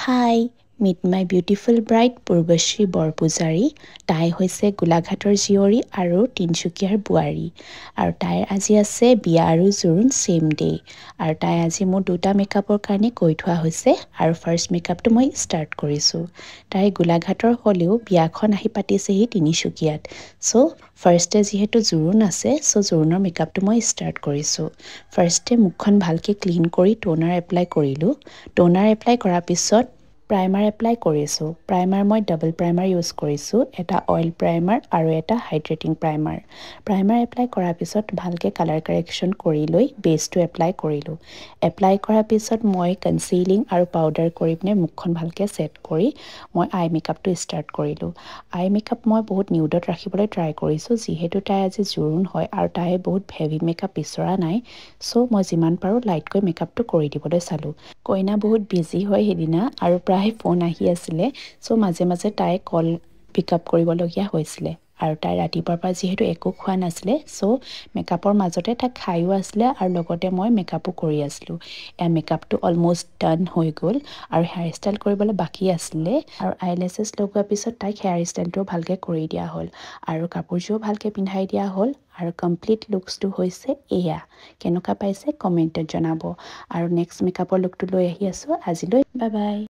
High, meet my beautiful bride Purbashree Borpujari. তাই হৈছে গোলাঘাটৰ জীয়ৰী আৰু তিনিচুকীয়াৰ বোৱাৰী। আৰু তাইৰ আজি আছে বিয়া আৰু জোৰোণ ছেইম ডে। আৰু তাই আজি মোৰ দুটা মেকআপৰ কাৰণে কৈ থোৱা হৈছে আৰু ফাৰ্ষ্ট মেকআপটো মই ষ্টাৰ্ট কৰিছোঁ। তাই গোলাঘাটৰ হ'লেও বিয়াখন আহি পাতিছেহি তিনিচুকীয়াত। চ' ফাৰ্ষ্টে যিহেতু জোৰোণ আছে, চ' জোৰোণৰ মেকআপটো মই ষ্টাৰ্ট কৰিছোঁ। ফাৰ্ষ্টে মুখখন ভালকৈ ক্লিন কৰি টোনাৰ এপ্লাই কৰিলোঁ। টোনাৰ এপ্লাই কৰাৰ পিছত প্ৰাইমাৰ এপ্লাই কৰিছোঁ। প্ৰাইমাৰ মই ডাবল প্ৰাইমাৰ ইউজ কৰিছোঁ, এটা অইল প্ৰাইমাৰ আৰু এটা হাইড্ৰেটিং প্ৰাইমাৰ। প্ৰাইমাৰ এপ্লাই কৰাৰ পিছত ভালকৈ কালাৰ কাৰেকশ্যন কৰি লৈ বেছটো এপ্লাই কৰিলোঁ। এপ্লাই কৰাৰ পিছত মই কনচিলিং আৰু পাউডাৰ কৰি পিনে মুখখন ভালকৈ ছেট কৰি মই আই মেকআপটো ষ্টাৰ্ট কৰিলোঁ। আই মেকআপ মই বহুত নিউডত ৰাখিবলৈ ট্ৰাই কৰিছোঁ, যিহেতু তাই আজি জোৰোণ হয় আৰু তাই বহুত হেভি মেকআপ বিচৰা নাই। চ' মই যিমান পাৰোঁ লাইটকৈ মেকআপটো কৰি দিবলৈ চালোঁ। কইনা বহুত বিজি হয় সেইদিনা আৰু প্ৰায় ফোন আহি আছিলে, চ' মাজে মাজে তাই কল পিক আপ কৰিবলগীয়া হৈছিলে। আৰু তাই ৰাতিপুৱাৰ পৰা যিহেতু একো খোৱা নাছিলে, চ' মেকআপৰ মাজতে তাই খায়ো আছিলে আৰু লগতে মই মেকআপো কৰি আছিলোঁ। মেকআপটো অলমষ্ট ডান হৈ গ'ল আৰু হেয়াৰ ষ্টাইল কৰিবলৈ বাকী আছিলে। আৰু আইলেছেছ লগোৱাৰ পিছত তাইক হেয়াৰ ষ্টাইলটোও ভালকৈ কৰি দিয়া হ'ল আৰু কাপোৰযোৰো ভালকৈ পিন্ধাই দিয়া হ'ল। আৰু কমপ্লিট লুকছটো হৈছে এয়া। কেনেকুৱা পাইছে কমেণ্টত জনাব। আৰু নেক্সট মেকআপৰ লুকটো লৈ আহি আছোঁ আজিলৈ। Bye bye.